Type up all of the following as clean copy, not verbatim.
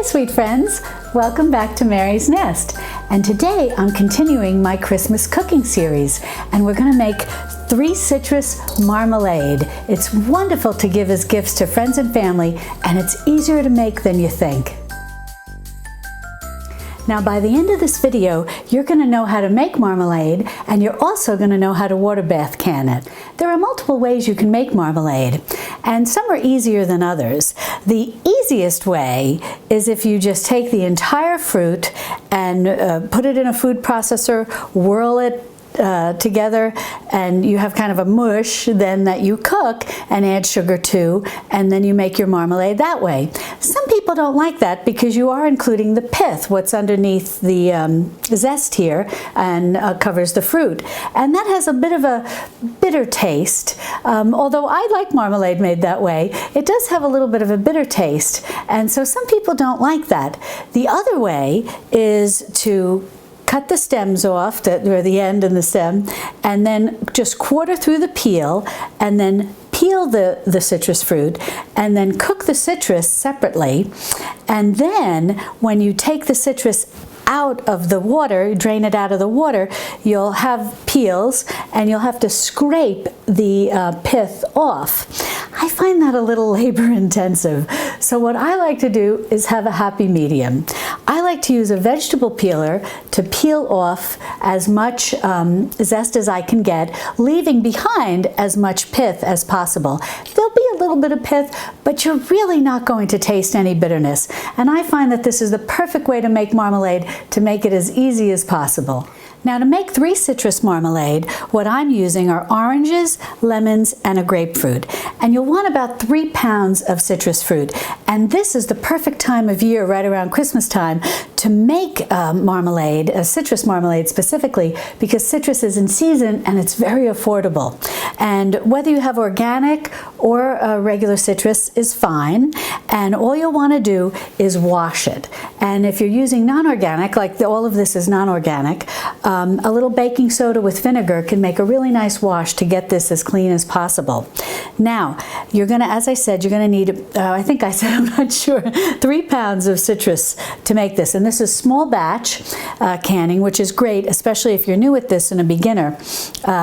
sweet friends, welcome back to Mary's Nest, and today I'm continuing my Christmas cooking series, and we're going to make 3 citrus marmalade. It's wonderful to give as gifts to friends and family, and it's easier to make than you think. Now by the end of this video, you're going to know how to make marmalade, and you're also going to know how to water bath can it. There are multiple ways you can make marmalade, and some are easier than others. The easiest way is if you just take the entire fruit and put it in a food processor, whirl it together, and you have kind of a mush then that you cook and add sugar to, and then you make your marmalade that way. Some people don't like that because you are including the pith, what's underneath the zest here, and covers the fruit, and that has a bit of a bitter taste. Although I like marmalade made that way, it does have a little bit of a bitter taste, and so some people don't like that. The other way is to cut the stems off, or the end and the stem, and then just quarter through the peel, and then peel the citrus fruit, and then cook the citrus separately. And then when you take the citrus out of the water, drain it out of the water, you'll have peels, and you'll have to scrape the pith off. I find that a little labor intensive. So what I like to do is have a happy medium. I like to use a vegetable peeler to peel off as much zest as I can get, leaving behind as much pith as possible. There'll be a little bit of pith, but you're really not going to taste any bitterness. And I find that this is the perfect way to make marmalade, to make it as easy as possible. Now to make 3 citrus marmalade, what I'm using are oranges, lemons, and a grapefruit. And you'll want about 3 pounds of citrus fruit. And this is the perfect time of year, right around Christmas time, to make marmalade, citrus marmalade specifically, because citrus is in season and it's very affordable. And whether you have organic or regular citrus is fine. And all you'll want to do is wash it. And if you're using non-organic, like all of this is non-organic, a little baking soda with vinegar can make a really nice wash to get this as clean as possible. Now, you're going to, as I said, you're going to need, I think I said, I'm not sure, 3 pounds of citrus to make this. And this is small batch canning, which is great, especially if you're new at this and a beginner,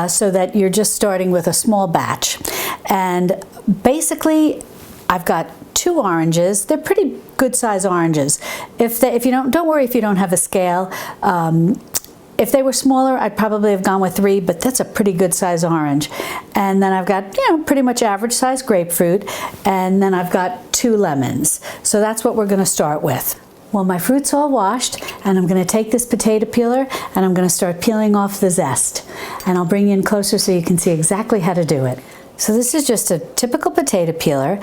so that you're just starting with a small batch. And basically, I've got 2 oranges. They're pretty good size oranges. If you don't worry if you don't have a scale. If they were smaller, I'd probably have gone with 3, but that's a pretty good size orange. And then I've got, pretty much average size grapefruit, and then I've got 2 lemons. So that's what we're going to start with. Well, my fruit's all washed, and I'm going to take this potato peeler, and I'm going to start peeling off the zest. And I'll bring you in closer so you can see exactly how to do it. So this is just a typical potato peeler,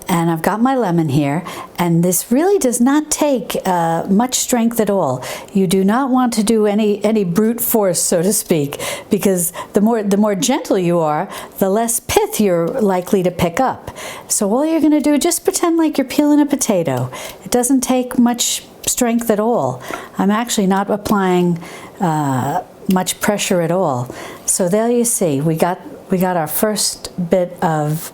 and I've got my lemon here, and this really does not take much strength at all. You do not want to do any brute force, so to speak, because the more gentle you are, the less pith you're likely to pick up. So all you're going to do, just pretend like you're peeling a potato. It doesn't take much strength at all. I'm actually not applying much pressure at all. So there you see, we got our first bit of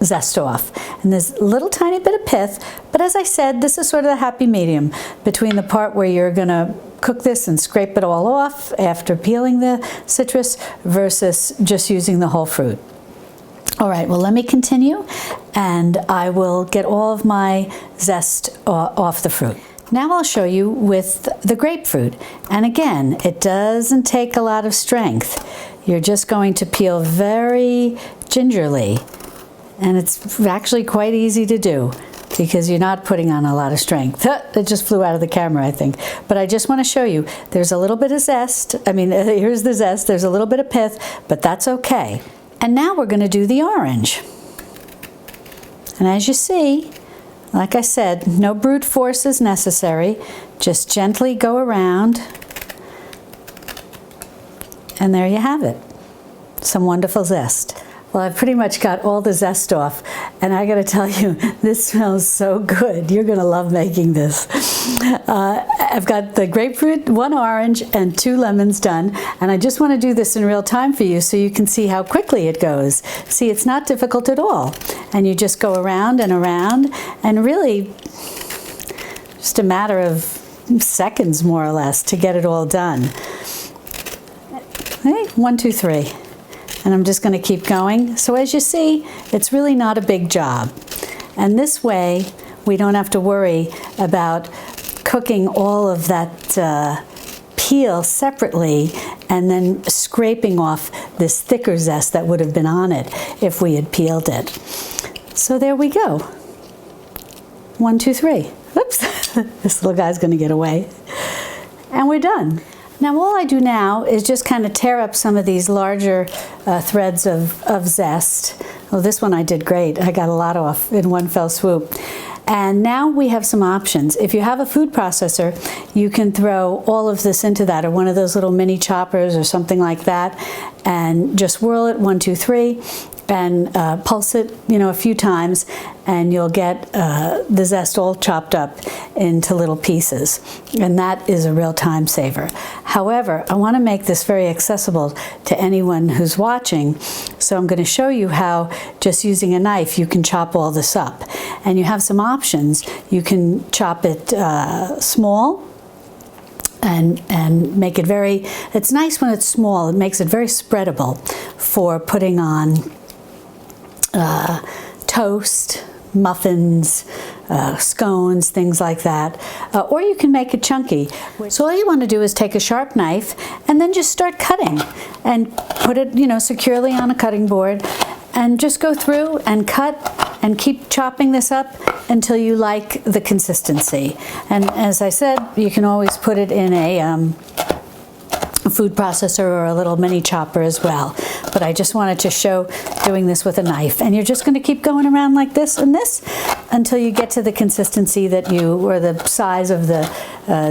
zest off, and there's a little tiny bit of pith, but as I said, this is sort of the happy medium between the part where you're gonna cook this and scrape it all off after peeling the citrus versus just using the whole fruit. All right, well, let me continue, and I will get all of my zest off the fruit. Now I'll show you with the grapefruit, and again, it doesn't take a lot of strength. You're just going to peel very gingerly. And it's actually quite easy to do because you're not putting on a lot of strength. It just flew out of the camera, I think. But I just want to show you, there's a little bit of zest. I mean, here's the zest. There's a little bit of pith, but that's okay. And now we're going to do the orange. And as you see, like I said, no brute force is necessary. Just gently go around. And there you have it. Some wonderful zest. Well, I've pretty much got all the zest off, and I gotta tell you, this smells so good. You're gonna love making this. I've got the grapefruit, 1 orange, and 2 lemons done, and I just wanna do this in real time for you so you can see how quickly it goes. See, it's not difficult at all. And you just go around, and really just a matter of seconds, more or less, to get it all done. Okay, 1, 2, 3. And I'm just going to keep going. So as you see, it's really not a big job. And this way, we don't have to worry about cooking all of that peel separately and then scraping off this thicker zest that would have been on it if we had peeled it. So there we go. 1, 2, 3. Oops, this little guy's going to get away. And we're done. Now all I do now is just kind of tear up some of these larger threads of zest. Oh, this one I did great. I got a lot off in one fell swoop. And now we have some options. If you have a food processor, you can throw all of this into that, or one of those little mini choppers or something like that, and just whirl it 1, 2, 3, and pulse it, a few times, and you'll get the zest all chopped up into little pieces. And that is a real time saver. However, I want to make this very accessible to anyone who's watching, so I'm going to show you how just using a knife you can chop all this up. And you have some options. You can chop it small, and make it it's nice when it's small. It makes it very spreadable for putting on toast, muffins, scones, things like that. Or you can make it chunky. So all you want to do is take a sharp knife and then just start cutting and put it, securely on a cutting board, and just go through and cut and keep chopping this up until you like the consistency. And as I said, you can always put it in a food processor or a little mini chopper as well. But I just wanted to show doing this with a knife. And you're just going to keep going around like this and this until you get to the consistency or the size of the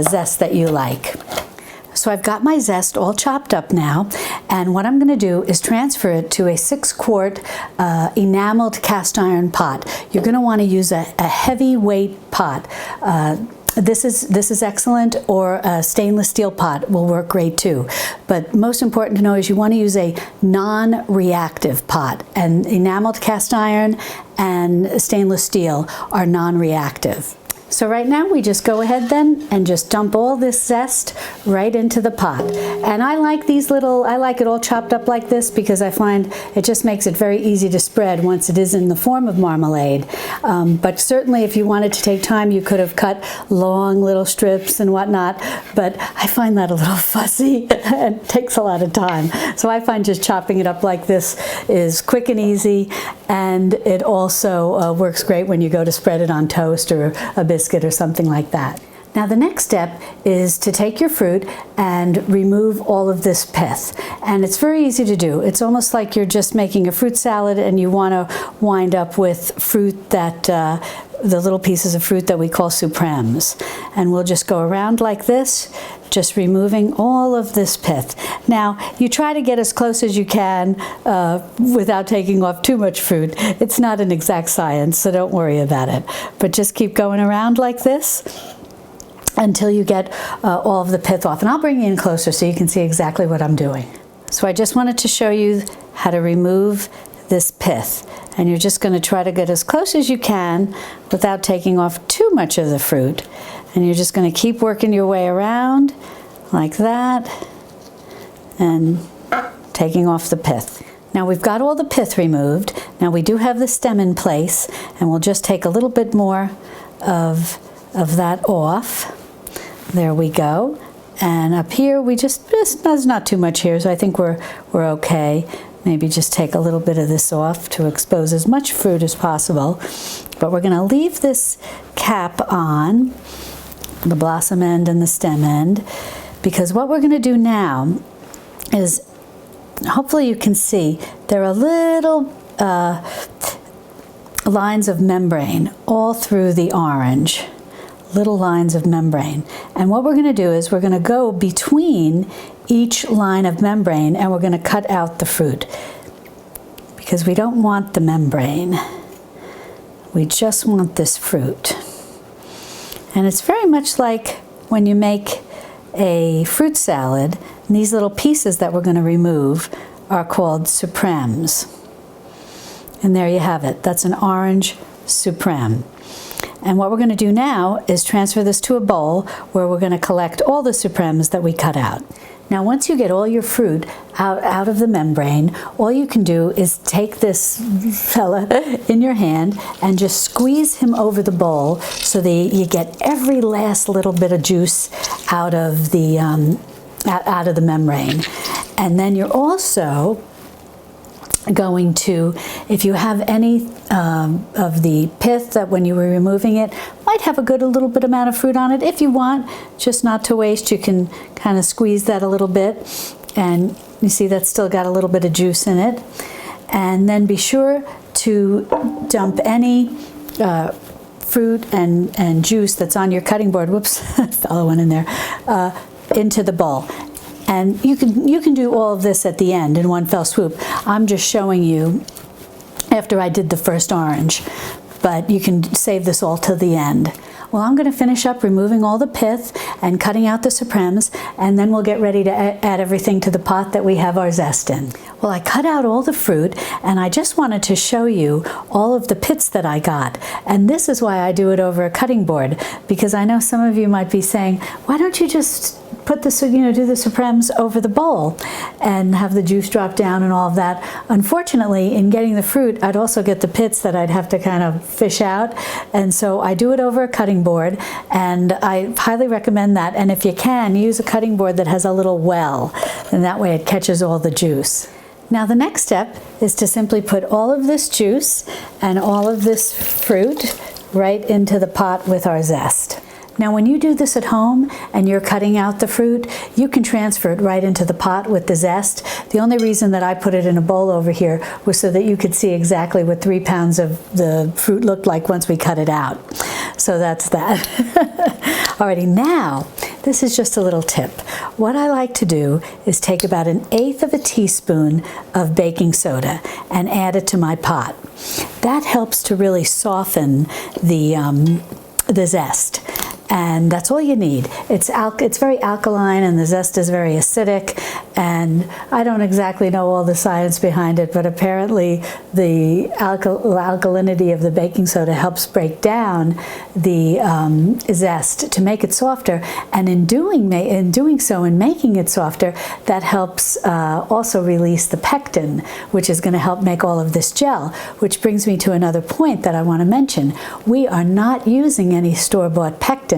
zest that you like. So I've got my zest all chopped up now, and what I'm going to do is transfer it to a 6-quart enameled cast iron pot. You're going to want to use a heavyweight pot. This is excellent, or a stainless steel pot will work great too. But most important to know is you want to use a non-reactive pot, and enameled cast iron and stainless steel are non-reactive. So right now we just go ahead then and just dump all this zest right into the pot. And I like I like it all chopped up like this because I find it just makes it very easy to spread once it is in the form of marmalade. But certainly if you wanted to take time, you could have cut long little strips and whatnot, but I find that a little fussy and takes a lot of time. So I find just chopping it up like this is quick and easy, and it also works great when you go to spread it on toast or a biscuit or something like that. Now the next step is to take your fruit and remove all of this pith. And it's very easy to do. It's almost like you're just making a fruit salad and you want to wind up with fruit that, the little pieces of fruit that we call supremes. And we'll just go around like this, just removing all of this pith. Now, you try to get as close as you can without taking off too much fruit. It's not an exact science, so don't worry about it. But just keep going around like this until you get all of the pith off. And I'll bring you in closer so you can see exactly what I'm doing. So I just wanted to show you how to remove this pith. And you're just going to try to get as close as you can without taking off too much of the fruit. And you're just going to keep working your way around like that and taking off the pith. Now we've got all the pith removed. Now we do have the stem in place, and we'll just take a little bit more of that off. There we go. And up here there's not too much here, so I think we're okay. Maybe just take a little bit of this off to expose as much fruit as possible. But we're going to leave this cap on, the blossom end and the stem end, because what we're going to do now is, hopefully you can see, there are little lines of membrane all through the orange. Little lines of membrane. And what we're going to do is we're going to go between each line of membrane and we're going to cut out the fruit. because we don't want the membrane. We just want this fruit. And it's very much like when you make a fruit salad, and these little pieces that we're going to remove are called supremes. And there you have it. That's an orange supreme. And what we're going to do now is transfer this to a bowl where we're going to collect all the supremes that we cut out. Now, once you get all your fruit out of the membrane, all you can do is take this fella in your hand and just squeeze him over the bowl so that you get every last little bit of juice out of the membrane. And then you're also going to, if you have any of the pith that when you were removing it might have a little bit amount of fruit on it. If you want, just not to waste, you can kind of squeeze that a little bit, and you see that's still got a little bit of juice in it. And then be sure to dump any fruit and juice that's on your cutting board, whoops, fellow one in there, into the bowl. And you can do all of this at the end in one fell swoop. I'm just showing you after I did the first orange, but you can save this all to the end. Well, I'm going to finish up removing all the pith and cutting out the supremes, and then we'll get ready to add everything to the pot that we have our zest in. Well, I cut out all the fruit, and I just wanted to show you all of the pits that I got. And this is why I do it over a cutting board, because I know some of you might be saying, why don't you just put this, do the supremes over the bowl and have the juice drop down and all of that. Unfortunately, in getting the fruit, I'd also get the pits that I'd have to kind of fish out. And so I do it over a cutting board, and I highly recommend that. And if you can, use a cutting board that has a little well, and that way it catches all the juice. Now the next step is to simply put all of this juice and all of this fruit right into the pot with our zest. Now when you do this at home and you're cutting out the fruit, you can transfer it right into the pot with the zest. The only reason that I put it in a bowl over here was so that you could see exactly what 3 pounds of the fruit looked like once we cut it out. So that's that. Alrighty, now this is just a little tip. What I like to do is take about 1/8 teaspoon of baking soda and add it to my pot. That helps to really soften the zest. And that's all you need. It's very alkaline, and the zest is very acidic, and I don't exactly know all the science behind it, but apparently the alkalinity of the baking soda helps break down the zest to make it softer, and in doing so, in making it softer, that helps also release the pectin, which is going to help make all of this gel, which brings me to another point that I want to mention. We are not using any store-bought pectin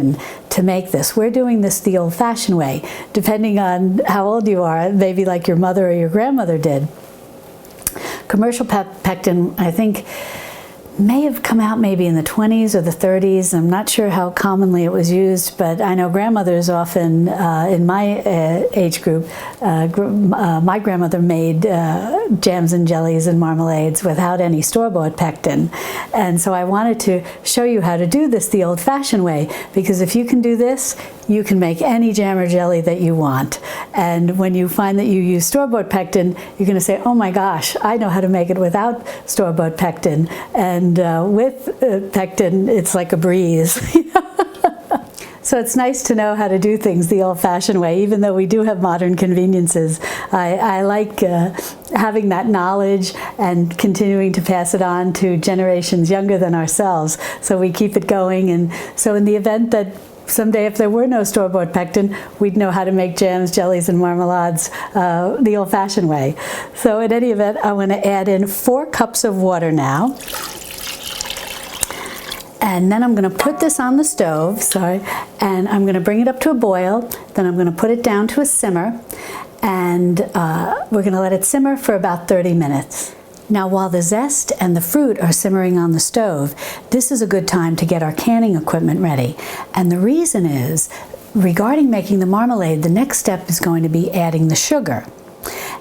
to make this. We're doing this the old-fashioned way, depending on how old you are, maybe like your mother or your grandmother did. Commercial pectin, I think, may have come out maybe in the 20s or the 30s. I'm not sure how commonly it was used, but I know grandmothers often, in my age group, my grandmother made jams and jellies and marmalades without any store-bought pectin. And so I wanted to show you how to do this the old-fashioned way, because if you can do this, you can make any jam or jelly that you want. And when you find that you use store-bought pectin, you're going to say, oh my gosh, I know how to make it without store-bought pectin. And with pectin, it's like a breeze. So it's nice to know how to do things the old-fashioned way, even though we do have modern conveniences. I like having that knowledge and continuing to pass it on to generations younger than ourselves, so we keep it going. And so in the event that someday, if there were no store-bought pectin, we'd know how to make jams, jellies, and marmalades the old-fashioned way. So in any event, I want to add in 4 cups of water now. And then I'm going to put this on the stove, and I'm going to bring it up to a boil. Then I'm going to put it down to a simmer, and we're going to let it simmer for about 30 minutes. Now, while the zest and the fruit are simmering on the stove, this is a good time to get our canning equipment ready. And the reason is, regarding making the marmalade, the next step is going to be adding the sugar.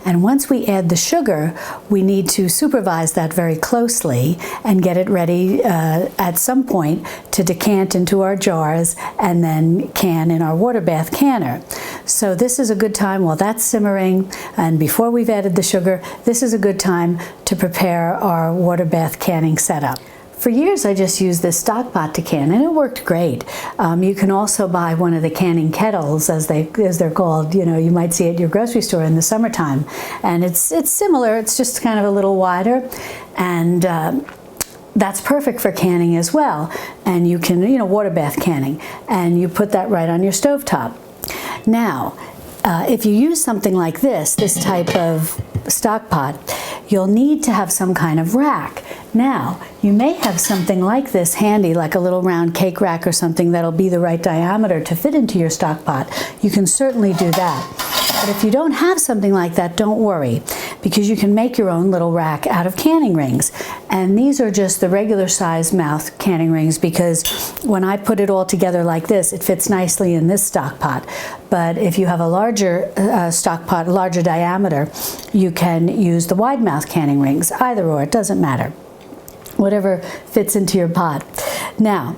And once we add the sugar, we need to supervise that very closely and get it ready at some point to decant into our jars and then can in our water bath canner. So this is a good time while that's simmering, and before we've added the sugar, this is a good time to prepare our water bath canning setup. For years I just used this stock pot to can, and it worked great. You can also buy one of the canning kettles, as they're called. You know, you might see it at your grocery store in the summertime, and it's similar. It's just kind of a little wider, and that's perfect for canning as well. And you can, water bath canning, and you put that right on your stovetop. Now, if you use something like this type of stock pot, you'll need to have some kind of rack. Now, you may have something like this handy, like a little round cake rack or something that'll be the right diameter to fit into your stock pot. You can certainly do that. But if you don't have something like that, don't worry, because you can make your own little rack out of canning rings. And these are just the regular size mouth canning rings, because when I put it all together like this, it fits nicely in this stock pot. But if you have a larger stock pot, larger diameter, you can use the wide mouth canning rings. Either or, it doesn't matter. Whatever fits into your pot. Now,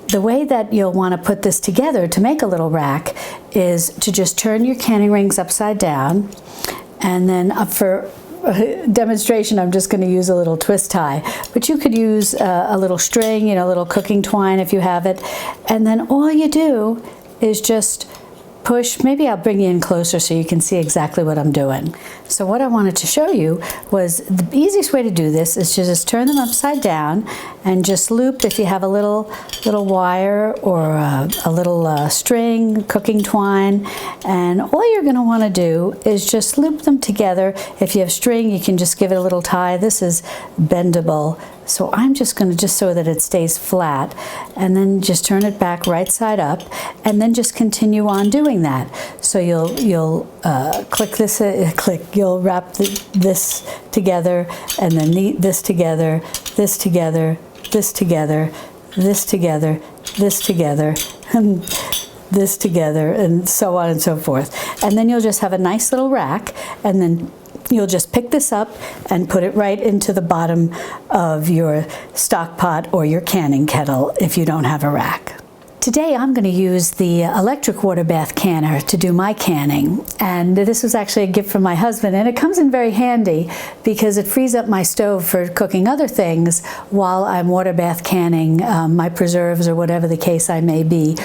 the way that you'll want to put this together to make a little rack is to just turn your canning rings upside down, and then for demonstration I'm just going to use a little twist tie, but you could use a little string, a little cooking twine if you have it, and then all you do is just push. Maybe I'll bring you in closer so you can see exactly what I'm doing. So what I wanted to show you was the easiest way to do this is to just turn them upside down and just loop, if you have a little wire or a little string, cooking twine, and all you're going to want to do is just loop them together. If you have string, you can just give it a little tie. This is bendable. So I'm just going to, just so that it stays flat, and then just turn it back right side up, and then just continue on doing that. So you'll click this, you'll wrap this together, and then this together, this together, this together, this together, this together, and this together, and so on and so forth. And then you'll just have a nice little rack, and then you'll just pick this up and put it right into the bottom of your stock pot or your canning kettle if you don't have a rack. Today I'm going to use the electric water bath canner to do my canning, and this was actually a gift from my husband, and it comes in very handy because it frees up my stove for cooking other things while I'm water bath canning my preserves or whatever the case I may be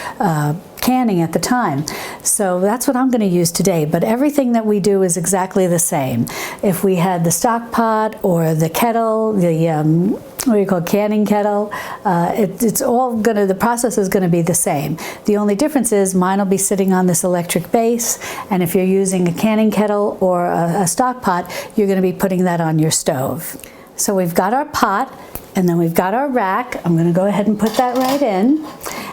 canning at the time. So that's what I'm going to use today, but everything that we do is exactly the same. If we had the stock pot or the kettle, the what do you call canning kettle, it's all gonna, the process is gonna be the same. The only difference is mine will be sitting on this electric base, and if you're using a canning kettle or a stock pot, you're gonna be putting that on your stove. So we've got our pot, and then we've got our rack. I'm gonna go ahead and put that right in.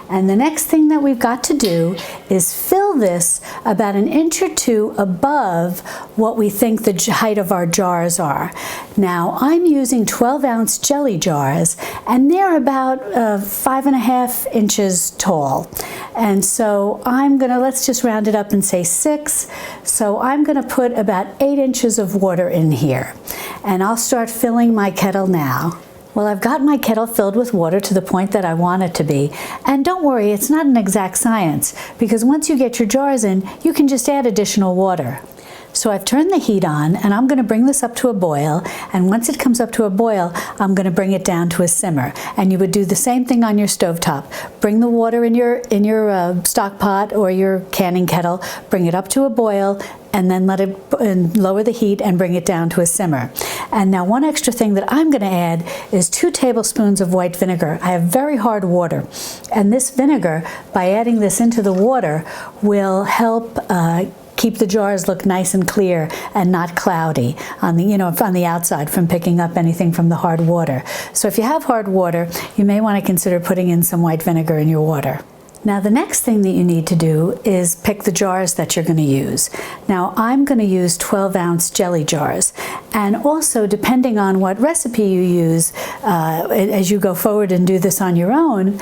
And the next thing that we've got to do is fill this about 1 inch or 2 above what we think the height of our jars are. Now, I'm using 12-ounce jelly jars, and they're about 5.5 inches tall. And so I'm gonna, let's just round it up and say 6. So I'm gonna put about 8 inches of water in here. And I'll start filling my kettle now. Well, I've got my kettle filled with water to the point that I want it to be. And don't worry, it's not an exact science, because once you get your jars in, you can just add additional water. So I've turned the heat on, and I'm going to bring this up to a boil, and once it comes up to a boil, I'm going to bring it down to a simmer. And you would do the same thing on your stovetop. Bring the water in your stock pot or your canning kettle, bring it up to a boil, and then let it lower the heat and bring it down to a simmer. And now one extra thing that I'm going to add is 2 tablespoons of white vinegar. I have very hard water, and this vinegar, by adding this into the water, will help keep the jars look nice and clear and not cloudy on the, on the outside from picking up anything from the hard water. So if you have hard water, you may want to consider putting in some white vinegar in your water. Now the next thing that you need to do is pick the jars that you're going to use. Now I'm going to use 12-ounce jelly jars, and also depending on what recipe you use, as you go forward and do this on your own,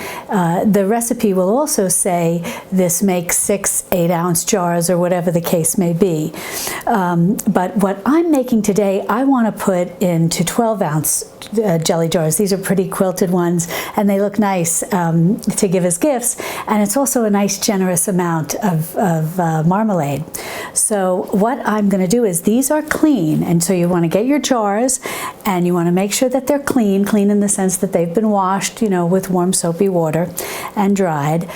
the recipe will also say this makes 6 8-ounce jars or whatever the case may be. But what I'm making today, I want to put into 12-ounce jelly jars. These are pretty quilted ones, and they look nice to give as gifts. and it's also a nice generous amount of marmalade. So what I'm going to do is, these are clean, and so you want to get your jars and you want to make sure that they're clean in the sense that they've been washed, you know, with warm soapy water and dried,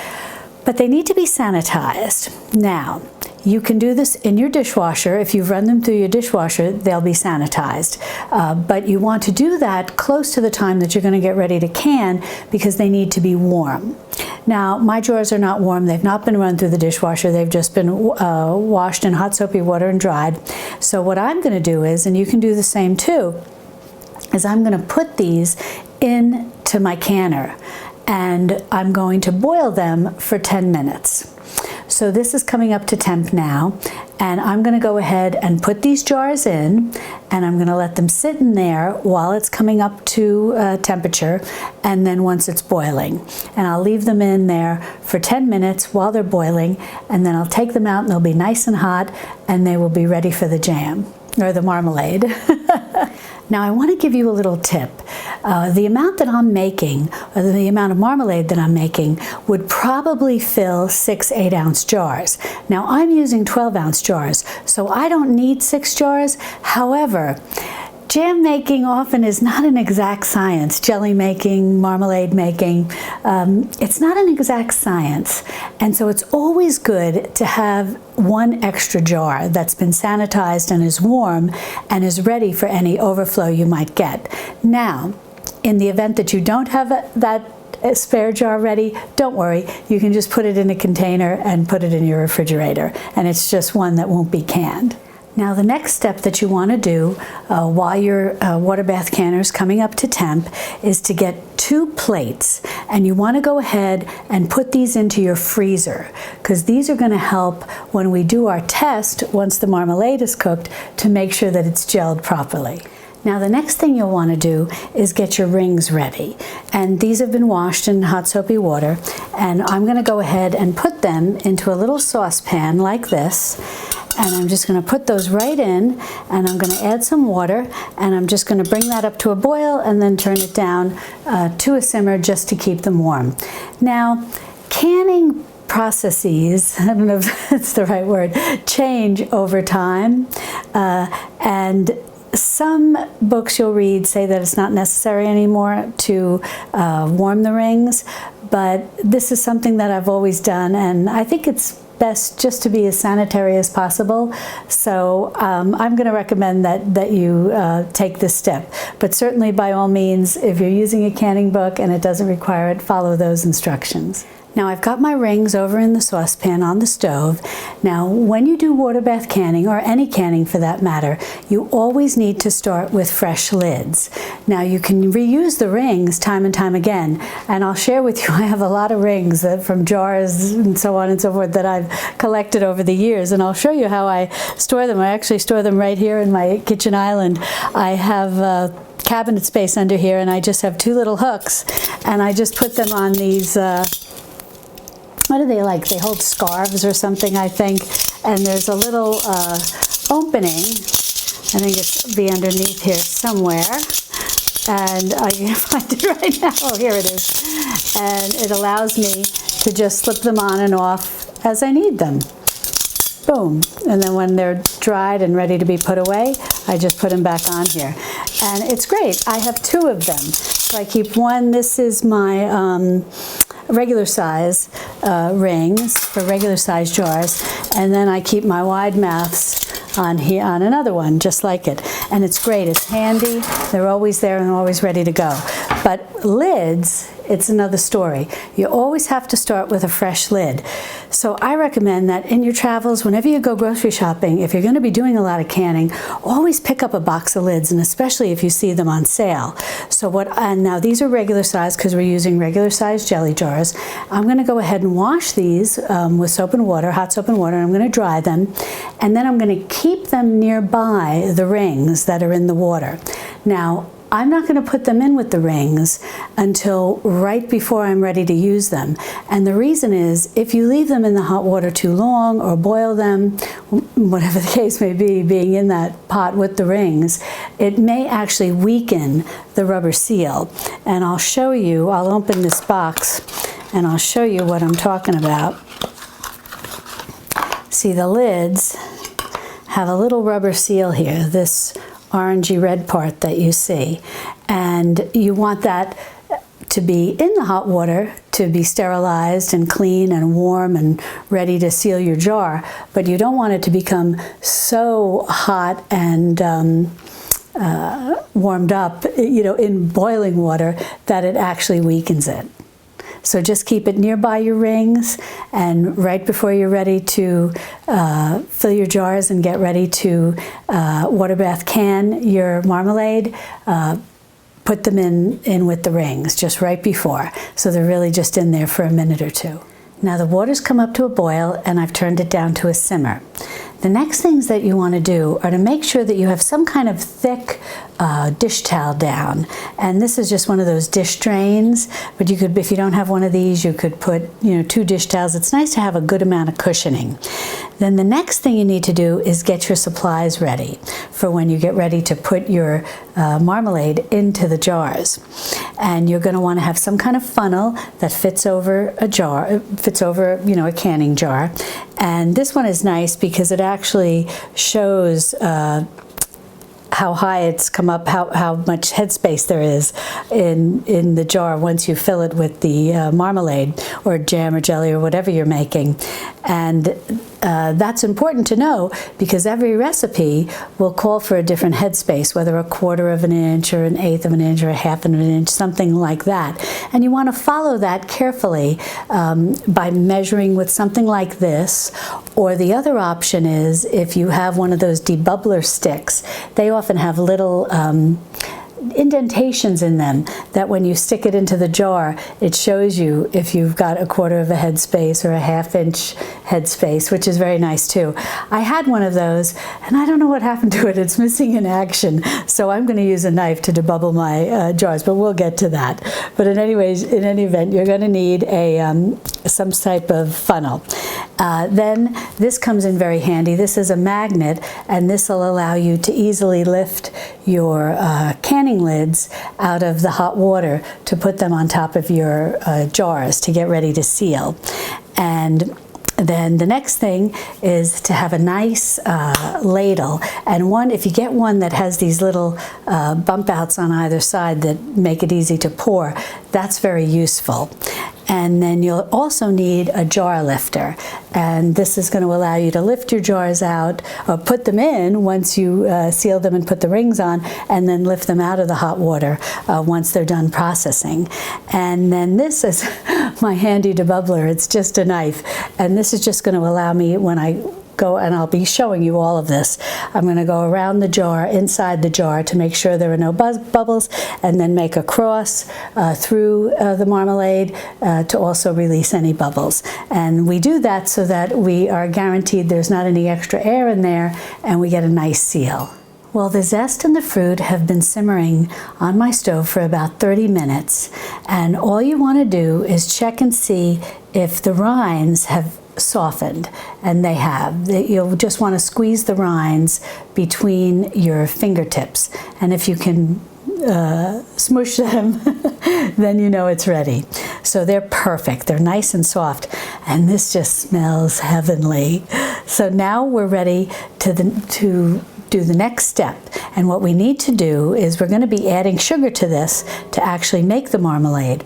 but they need to be sanitized. Now, you can do this in your dishwasher. If you've run them through your dishwasher, they'll be sanitized. But you want to do that close to the time that you're going to get ready to can, because they need to be warm. Now, my jars are not warm. They've not been run through the dishwasher. They've just been washed in hot soapy water and dried. So what I'm going to do is, and you can do the same too, is I'm going to put these into my canner, and I'm going to boil them for 10 minutes. So this is coming up to temp now, and I'm going to go ahead and put these jars in, and I'm going to let them sit in there while it's coming up to temperature, and then once it's boiling. And I'll leave them in there for 10 minutes while they're boiling, and then I'll take them out and they'll be nice and hot, and they will be ready for the jam, or the marmalade. Now, I want to give you a little tip. The amount that I'm making, or the amount of marmalade that I'm making, would probably fill 6 8-ounce jars. Now, I'm using 12-ounce jars, so I don't need 6 jars. However, jam making often is not an exact science. Jelly making, marmalade making, it's not an exact science. And so it's always good to have one extra jar that's been sanitized and is warm and is ready for any overflow you might get. Now, in the event that you don't have that spare jar ready, don't worry. You can just put it in a container and put it in your refrigerator, and it's just one that won't be canned. Now, the next step that you want to do while your water bath canner is coming up to temp is to get 2 plates, and you want to go ahead and put these into your freezer, because these are going to help when we do our test once the marmalade is cooked to make sure that it's gelled properly. Now, the next thing you'll want to do is get your rings ready, and these have been washed in hot soapy water, and I'm going to go ahead and put them into a little saucepan like this, and I'm just going to put those right in, and I'm going to add some water, and I'm just going to bring that up to a boil and then turn it down to a simmer just to keep them warm. Now, canning processes, I don't know if that's the right word, change over time, and some books you'll read say that it's not necessary anymore to warm the rings, but this is something that I've always done, and I think it's best just to be as sanitary as possible. So I'm going to recommend that you take this step. But certainly, by all means, if you're using a canning book and it doesn't require it, follow those instructions. Now, I've got my rings over in the saucepan on the stove. Now, when you do water bath canning, or any canning for that matter, you always need to start with fresh lids. Now, you can reuse the rings time and time again, and I'll share with you, I have a lot of rings from jars and so on and so forth that I've collected over the years, and I'll show you how I store them. I actually store them right here in my kitchen island. I have cabinet space under here, and I just have 2 little hooks, and I just put them on these what are they like? They hold scarves or something, I think. And there's a little opening. I think it's be underneath here somewhere. And I can't find it right now. Oh, here it is. And it allows me to just slip them on and off as I need them. Boom. And then when they're dried and ready to be put away, I just put them back on here. And it's great. I have 2 of them. So I keep one. This is my regular size rings for regular size jars, and then I keep my wide mouths on here on another one just like it, and it's great. It's handy. They're always there and always ready to go. But lids, it's another story. You always have to start with a fresh lid. So I recommend that in your travels, whenever you go grocery shopping, if you're going to be doing a lot of canning, always pick up a box of lids, and especially if you see them on sale. So and now these are regular size because we're using regular size jelly jars. I'm going to go ahead and wash these with soap and water, hot soap and water, and I'm going to dry them, and then I'm going to keep them nearby the rings that are in the water. Now, I'm not going to put them in with the rings until right before I'm ready to use them. And the reason is, if you leave them in the hot water too long or boil them, whatever the case may be, being in that pot with the rings, it may actually weaken the rubber seal. And I'll show you, I'll open this box and I'll show you what I'm talking about. See, the lids have a little rubber seal here, this orangey red part that you see, and you want that to be in the hot water to be sterilized and clean and warm and ready to seal your jar, but you don't want it to become so hot and warmed up, you know, in boiling water that it actually weakens it. So just keep it nearby your rings, and right before you're ready to fill your jars and get ready to water bath can your marmalade, put them in with the rings just right before. So they're really just in there for a minute or two. Now the water's come up to a boil and I've turned it down to a simmer. The next things that you want to do are to make sure that you have some kind of thick dish towel down. And this is just one of those dish drains, but you could, if you don't have one of these, you could put, you know, 2 dish towels. It's nice to have a good amount of cushioning. Then the next thing you need to do is get your supplies ready for when you get ready to put your marmalade into the jars. And you're going to want to have some kind of funnel that fits over a jar, fits over, you know, a canning jar. And this one is nice because it actually shows how high it's come up, how much headspace there is in the jar once you fill it with the marmalade or jam or jelly or whatever you're making. And that's important to know because every recipe will call for a different headspace, whether a 1/4 of an inch or an 1/8 of an inch or a 1/2 of an inch, something like that. And you want to follow that carefully by measuring with something like this. Or the other option is if you have one of those debubbler sticks, they often have little indentations in them that when you stick it into the jar, it shows you if you've got a 1/4 of a headspace or a 1/2 inch headspace, which is very nice too. I had one of those and I don't know what happened to it. It's missing in action. So I'm going to use a knife to debubble my jars, but we'll get to that. But in any event, you're going to need some type of funnel. Then this comes in very handy. This is a magnet, and this will allow you to easily lift your canning lids out of the hot water to put them on top of your jars to get ready to seal. And then the next thing is to have a nice ladle, and one, if you get one that has these little bump outs on either side that make it easy to pour, that's very useful. And then you'll also need a jar lifter, and this is going to allow you to lift your jars out or put them in once you seal them and put the rings on, and then lift them out of the hot water once they're done processing. And then this is my handy debubbler. It's just a knife, and this is just going to allow me, when I go, and I'll be showing you all of this, I'm going to go around the jar, inside the jar, to make sure there are no bubbles, and then make a cross through the marmalade to also release any bubbles. And we do that so that we are guaranteed there's not any extra air in there, and we get a nice seal. Well, the zest and the fruit have been simmering on my stove for about 30 minutes, and all you want to do is check and see if the rinds have softened, and they have. You'll just want to squeeze the rinds between your fingertips, and if you can smush them, then you know it's ready. So they're perfect. They're nice and soft, and this just smells heavenly. So now we're ready to do the next step, and what we need to do is we're going to be adding sugar to this to actually make the marmalade.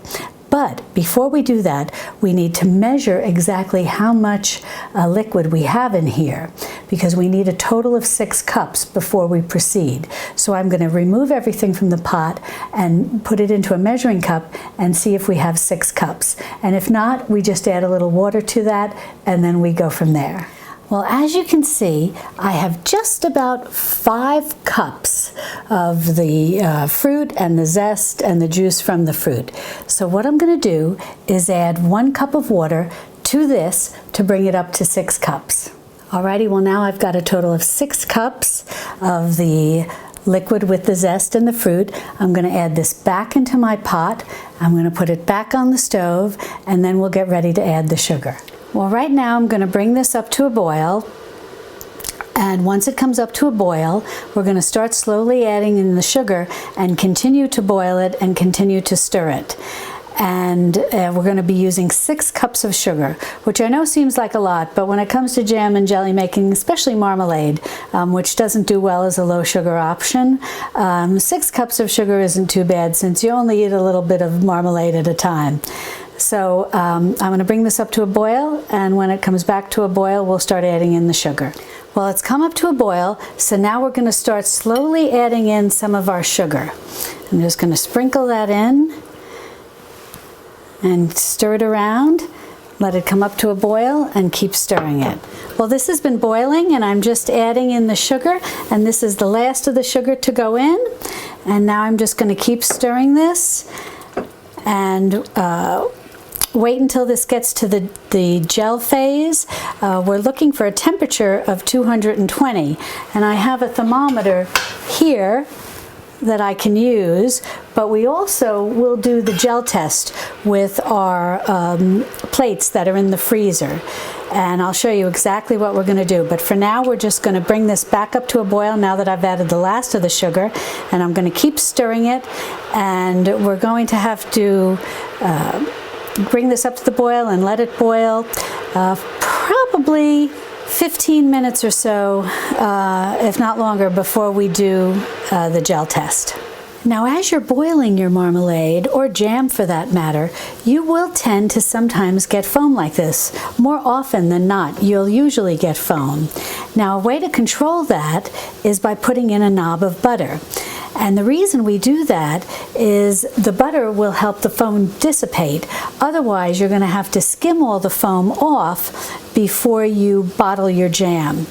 But before we do that, we need to measure exactly how much liquid we have in here, because we need a total of 6 cups before we proceed. So I'm going to remove everything from the pot and put it into a measuring cup and see if we have 6 cups. And if not, we just add a little water to that, and then we go from there. Well, as you can see, I have just about 5 cups of the fruit and the zest and the juice from the fruit. So what I'm going to do is add 1 cup of water to this to bring it up to 6 cups. Alrighty, well now I've got a total of 6 cups of the liquid with the zest and the fruit. I'm going to add this back into my pot. I'm going to put it back on the stove, and then we'll get ready to add the sugar. Well, right now I'm going to bring this up to a boil, and once it comes up to a boil, we're going to start slowly adding in the sugar and continue to boil it and continue to stir it. and we're going to be using 6 cups of sugar, which I know seems like a lot, but when it comes to jam and jelly making, especially marmalade, which doesn't do well as a low sugar option, 6 cups of sugar isn't too bad since you only eat a little bit of marmalade at a time. So I'm going to bring this up to a boil, and when it comes back to a boil, we'll start adding in the sugar. Well, it's come up to a boil, so now we're going to start slowly adding in some of our sugar. I'm just going to sprinkle that in and stir it around. Let it come up to a boil and keep stirring it. Well, this has been boiling, and I'm just adding in the sugar, and this is the last of the sugar to go in. And now I'm just going to keep stirring this and wait until this gets to the gel phase. We're looking for a temperature of 220, and I have a thermometer here that I can use, but we also will do the gel test with our plates that are in the freezer, and I'll show you exactly what we're going to do. But for now, we're just going to bring this back up to a boil now that I've added the last of the sugar, and I'm going to keep stirring it, and we're going to have to bring this up to the boil and let it boil probably 15 minutes or so, if not longer, before we do the gel test. Now, as you're boiling your marmalade, or jam for that matter, you will tend to sometimes get foam like this. More often than not, you'll usually get foam. Now, a way to control that is by putting in a knob of butter. And the reason we do that is the butter will help the foam dissipate. Otherwise, you're going to have to skim all the foam off before you bottle your jam,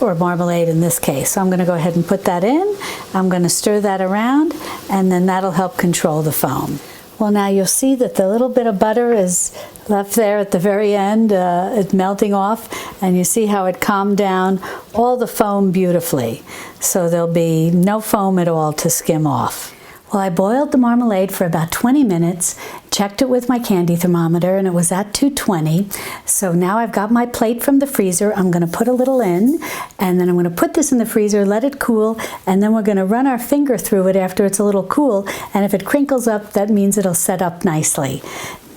or marmalade in this case. So I'm going to go ahead and put that in. I'm going to stir that around, and then that'll help control the foam. Well, now you'll see that the little bit of butter is left there at the very end. It's melting off, and you see how it calmed down all the foam beautifully. So there'll be no foam at all to skim off. Well, I boiled the marmalade for about 20 minutes, checked it with my candy thermometer, and it was at 220. So now I've got my plate from the freezer. I'm going to put a little in, and then I'm going to put this in the freezer, let it cool, and then we're going to run our finger through it after it's a little cool, and if it crinkles up, that means it'll set up nicely.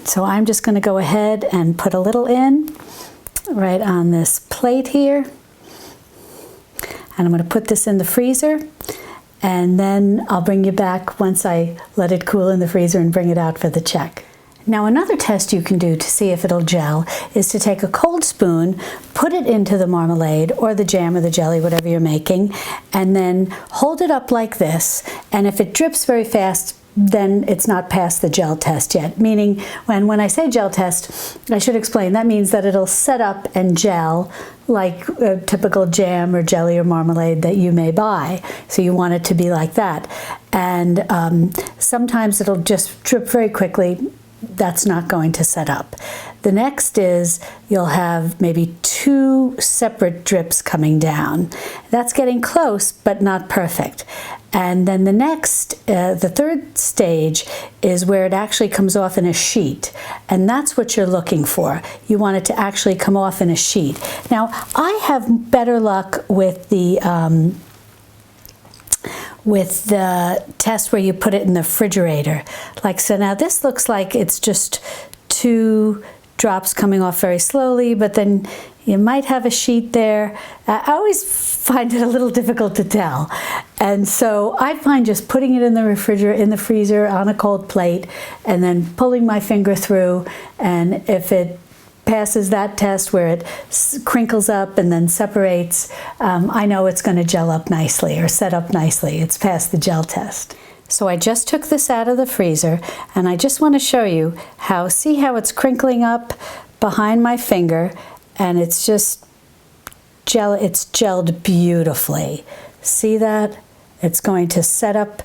So I'm just going to go ahead and put a little in right on this plate here, and I'm going to put this in the freezer. And then I'll bring you back once I let it cool in the freezer and bring it out for the check. Now, another test you can do to see if it'll gel is to take a cold spoon, put it into the marmalade or the jam or the jelly, whatever you're making, and then hold it up like this. And if it drips very fast, then it's not past the gel test yet. Meaning, when I say gel test, I should explain, that means that it'll set up and gel like a typical jam or jelly or marmalade that you may buy. So you want it to be like that. And sometimes it'll just drip very quickly. That's not going to set up. The next is you'll have maybe 2 separate drips coming down. That's getting close, but not perfect. And then the next, the third stage is where it actually comes off in a sheet. And that's what you're looking for. You want it to actually come off in a sheet. Now, I have better luck with the test where you put it in the refrigerator. Like so, now this looks like it's just 2 drops coming off very slowly, but then you might have a sheet there. I always find it a little difficult to tell. And so I find just putting it in the refrigerator, in the freezer on a cold plate, and then pulling my finger through, and if it passes that test where it crinkles up and then separates, I know it's going to gel up nicely or set up nicely. It's passed the gel test. So I just took this out of the freezer, and I just want to show you how, see how it's crinkling up behind my finger, and it's just it's gelled beautifully. See that? It's going to set up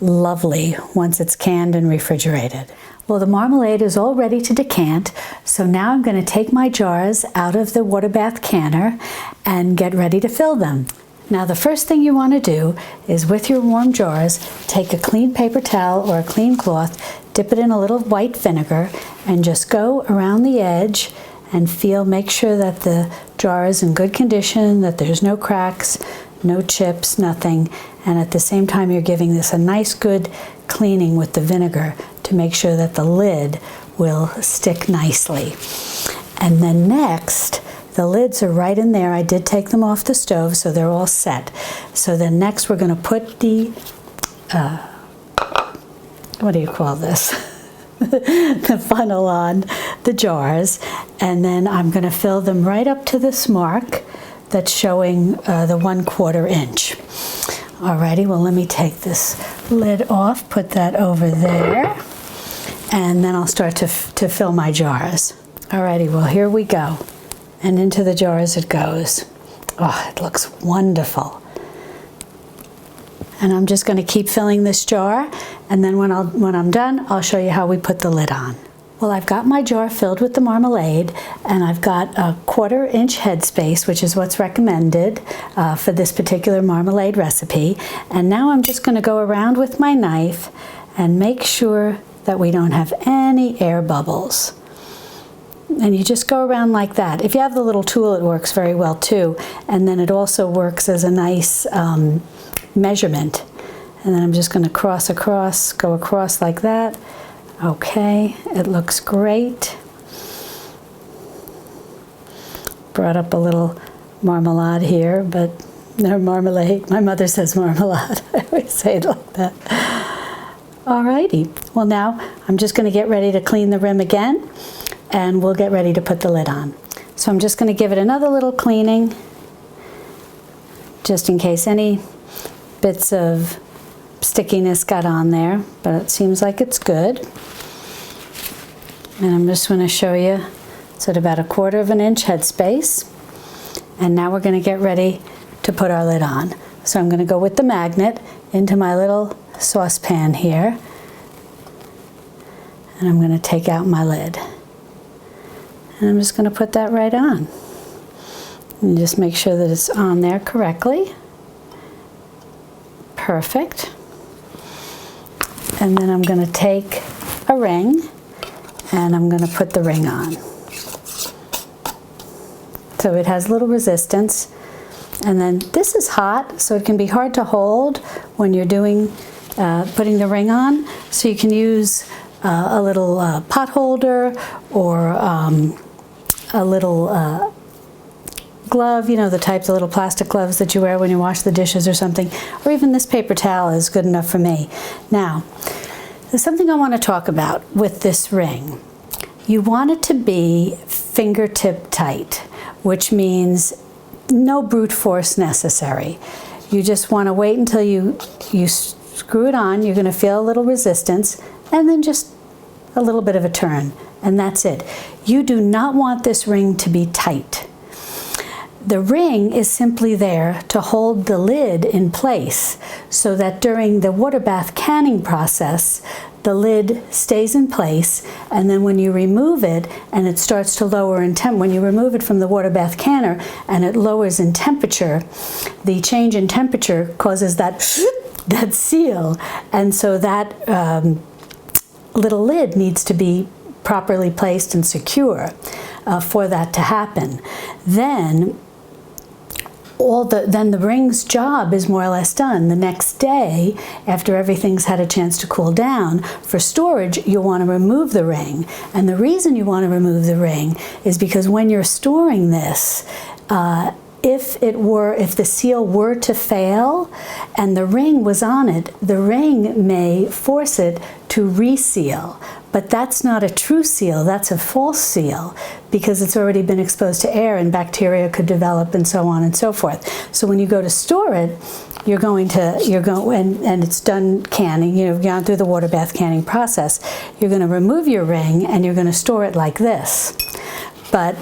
lovely once it's canned and refrigerated. Well, the marmalade is all ready to decant, so now I'm going to take my jars out of the water bath canner and get ready to fill them. Now, the first thing you want to do is, with your warm jars, take a clean paper towel or a clean cloth, dip it in a little white vinegar, and just go around the edge and make sure that the jar is in good condition, that there's no cracks, no chips, nothing. And at the same time, you're giving this a nice good cleaning with the vinegar to to make sure that the lid will stick nicely. And then next, the lids are right in there. I did take them off the stove, so they're all set. So then next we're going to put the, what do you call this? The funnel on the jars, and then I'm going to fill them right up to this mark that's showing the 1/4 inch. Alrighty, well, let me take this lid off, put that over there, and then I'll start to fill my jars. Alrighty, well, here we go. And into the jars it goes. Oh, it looks wonderful. And I'm just going to keep filling this jar, and then when I'm done, I'll show you how we put the lid on. Well, I've got my jar filled with the marmalade, and I've got a 1/4 inch headspace, which is what's recommended for this particular marmalade recipe. And now I'm just going to go around with my knife and make sure that we don't have any air bubbles. And you just go around like that. If you have the little tool, it works very well too. And then it also works as a nice measurement. And then I'm just going to go across like that. Okay, it looks great. Brought up a little marmalade here, but no marmalade. My mother says marmalade. I always say it like that. Alrighty, well now I'm just going to get ready to clean the rim again, and we'll get ready to put the lid on. So I'm just going to give it another little cleaning, just in case any bits of stickiness got on there, but it seems like it's good. And I'm just going to show you, it's at about a 1/4 inch headspace. And now we're going to get ready to put our lid on. So I'm going to go with the magnet into my little saucepan here, and I'm going to take out my lid. And I'm just going to put that right on. And just make sure that it's on there correctly. Perfect. And then I'm going to take a ring, and I'm going to put the ring on. So it has little resistance. And then this is hot, so it can be hard to hold when you're doing putting the ring on. So you can use a little pot holder, or a little glove, you know, the types of little plastic gloves that you wear when you wash the dishes or something, or even this paper towel is good enough for me. Now, there's something I want to talk about with this ring. You want it to be fingertip tight, which means no brute force necessary. You just want to wait until you screw it on. You're going to feel a little resistance, and then just a little bit of a turn, and that's it. You do not want this ring to be tight. The ring is simply there to hold the lid in place so that during the water bath canning process, the lid stays in place, and then when you remove it and it starts to lower in temp, when you remove it from the water bath canner and it lowers in temperature, the change in temperature causes that seal, and so that little lid needs to be properly placed and secure for that to happen. Then the ring's job is more or less done. The next day, after everything's had a chance to cool down, for storage, you'll want to remove the ring. And the reason you want to remove the ring is because when you're storing this, if the seal were to fail and the ring was on it, the ring may force it to reseal. But that's not a true seal, that's a false seal, because it's already been exposed to air and bacteria could develop and so on and so forth. So when you go to store it, and it's done canning, you've gone through the water bath canning process, you're going to remove your ring and you're going to store it like this. But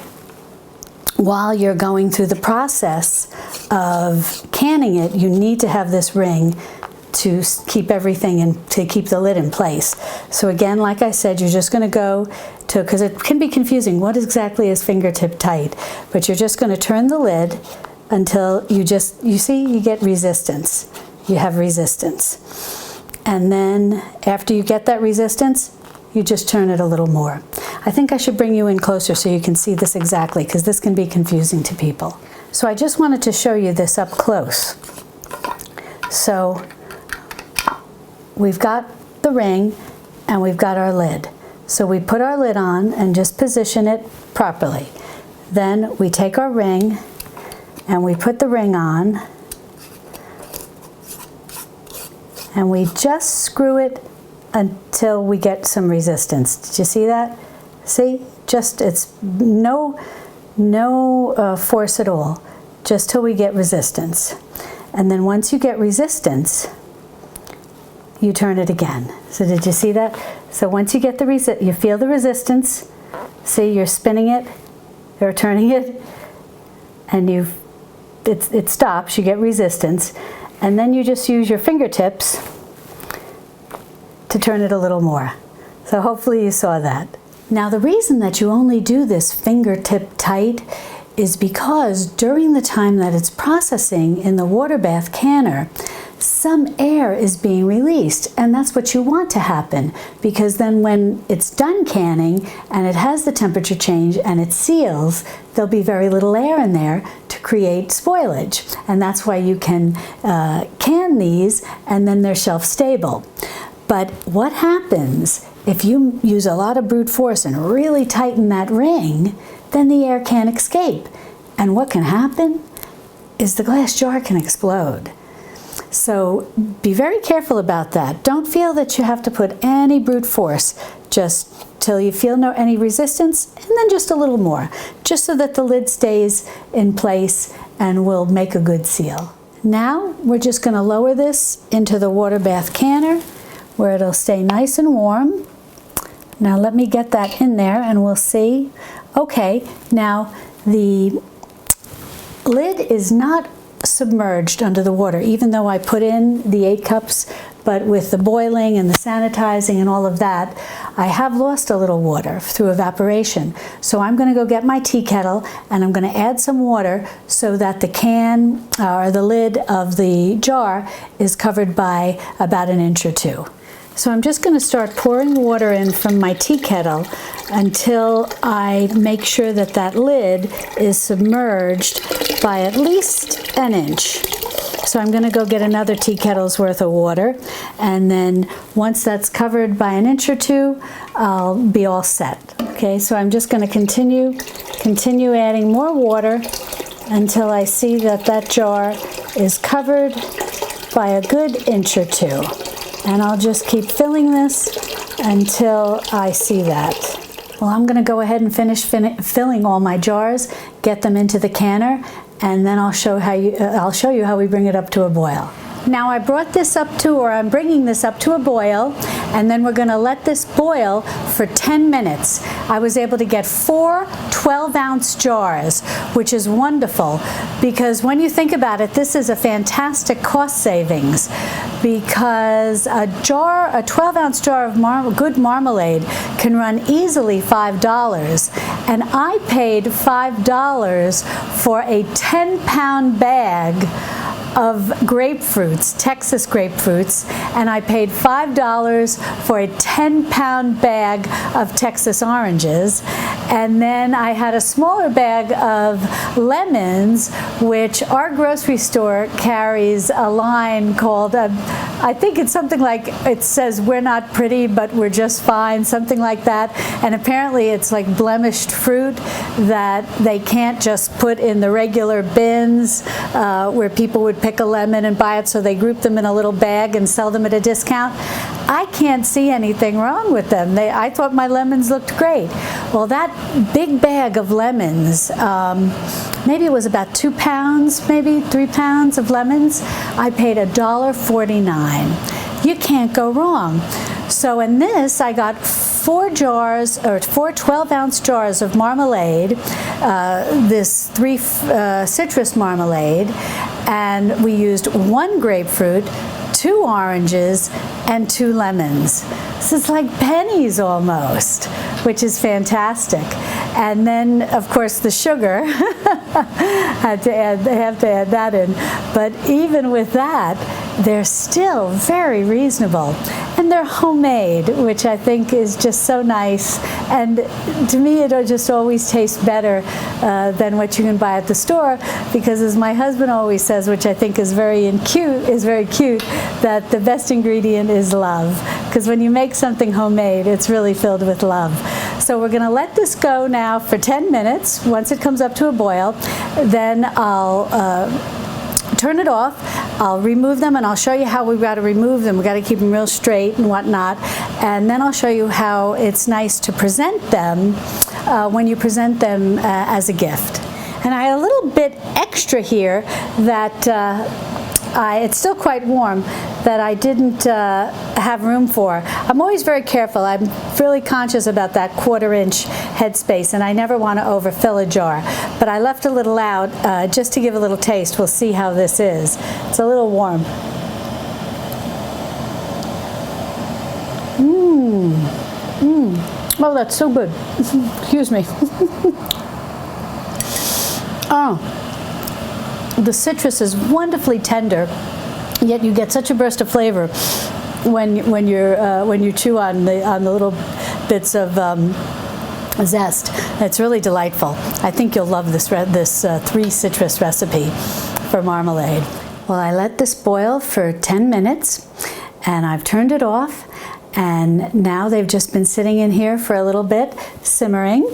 while you're going through the process of canning it, you need to have this ring to keep everything and to keep the lid in place. So again, like I said, you're just going to go to, because it can be confusing, what exactly is fingertip tight? But you're just going to turn the lid until you see you get resistance. You have resistance. And then after you get that resistance, you just turn it a little more. I think I should bring you in closer so you can see this exactly, because this can be confusing to people. So I just wanted to show you this up close. So we've got the ring, and we've got our lid. So we put our lid on and just position it properly. Then we take our ring and we put the ring on and we just screw it until we get some resistance. Did you see that? See? Just, it's no force at all, just till we get resistance. And then once you get resistance, you turn it again. So did you see that? So once you get the you feel the resistance, see, you're spinning it or turning it, and it stops, you get resistance, and then you just use your fingertips to turn it a little more. So hopefully you saw that. Now the reason that you only do this fingertip tight is because during the time that it's processing in the water bath canner, some air is being released, and that's what you want to happen, because then when it's done canning and it has the temperature change and it seals, there'll be very little air in there to create spoilage, and that's why you can can these and then they're shelf stable. But what happens if you use a lot of brute force and really tighten that ring? Then the air can't escape, and what can happen is the glass jar can explode. So be very careful about that. Don't feel that you have to put any brute force, just till you feel any resistance, and then just a little more, just so that the lid stays in place and will make a good seal. Now we're just going to lower this into the water bath canner where it'll stay nice and warm. Now let me get that in there and we'll see. Okay, now the lid is not submerged under the water, even though I put in the 8 cups, but with the boiling and the sanitizing and all of that, I have lost a little water through evaporation. So I'm going to go get my tea kettle and I'm going to add some water so that the can or the lid of the jar is covered by about 1 inch or 2. So I'm just going to start pouring water in from my tea kettle until I make sure that that lid is submerged by at least 1 inch. So I'm going to go get another tea kettle's worth of water, and then once that's covered by 1 inch or 2, I'll be all set. Okay, so I'm just going to continue adding more water until I see that that jar is covered by a good 1 inch or 2. And I'll just keep filling this until I see that. Well, I'm going to go ahead and finish filling all my jars, get them into the canner, and then I'll show you how we bring it up to a boil. Now I brought this up to, or I'm bringing this up to a boil, and then we're going to let this boil for 10 minutes. I was able to get 4 12-ounce jars, which is wonderful, because when you think about it, this is a fantastic cost savings, because a 12-ounce jar of good marmalade can run easily $5, and I paid $5 for a 10-pound bag of grapefruits, Texas grapefruits, and I paid $5 for a 10-pound bag of Texas oranges, and then I had a smaller bag of lemons, which our grocery store carries a line called, I think it's something like, it says "We're not pretty, but we're just fine," something like that, and apparently it's like blemished fruit that they can't just put in the regular bins where people would pick a lemon and buy it, so they group them in a little bag and sell them at a discount. I can't see anything wrong with them. I thought my lemons looked great. Well, that big bag of lemons, maybe it was about 2 pounds, maybe 3 pounds of lemons, I paid $1.49. You can't go wrong. So in this, I got 4 jars, or 4 12-ounce jars of marmalade, this 3 citrus marmalade, and we used 1 grapefruit, 2 oranges, and 2 lemons. So it's like pennies almost, which is fantastic. And then, of course, the sugar, they have to add that in. But even with that, they're still very reasonable. And they're homemade, which I think is just so nice. And to me, it just always tastes better than what you can buy at the store, because as my husband always says, which I think is very cute, that the best ingredient is love. Because when you make something homemade, it's really filled with love. So we're going to let this go now for 10 minutes. Once it comes up to a boil, then I'll turn it off. I'll remove them, and I'll show you how we've got to remove them. We've got to keep them real straight and whatnot. And then I'll show you how it's nice to present them when you present them as a gift. And I had a little bit extra here that it's still quite warm, that I didn't have room for. I'm always very careful. I'm really conscious about that 1/4-inch headspace, and I never want to overfill a jar. But I left a little out just to give a little taste. We'll see how this is. It's a little warm. Oh, that's so good. Excuse me. Oh. The citrus is wonderfully tender, yet you get such a burst of flavor when you chew on the little bits of zest. It's really delightful. I think you'll love this 3 citrus recipe for marmalade. Well, I let this boil for 10 minutes, and I've turned it off, and now they've just been sitting in here for a little bit, simmering,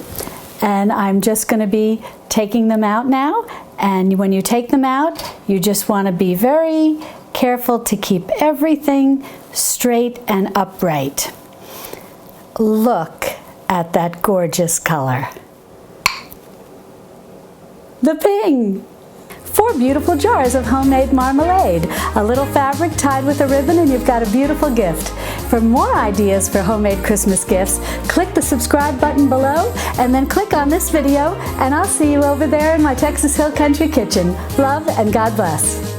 and I'm just going to be taking them out now. And when you take them out, you just want to be very careful to keep everything straight and upright. Look at that gorgeous color. The ping! 4 beautiful jars of homemade marmalade. A little fabric tied with a ribbon, and you've got a beautiful gift. For more ideas for homemade Christmas gifts, click the subscribe button below, and then click on this video, and I'll see you over there in my Texas Hill Country kitchen. Love and God bless.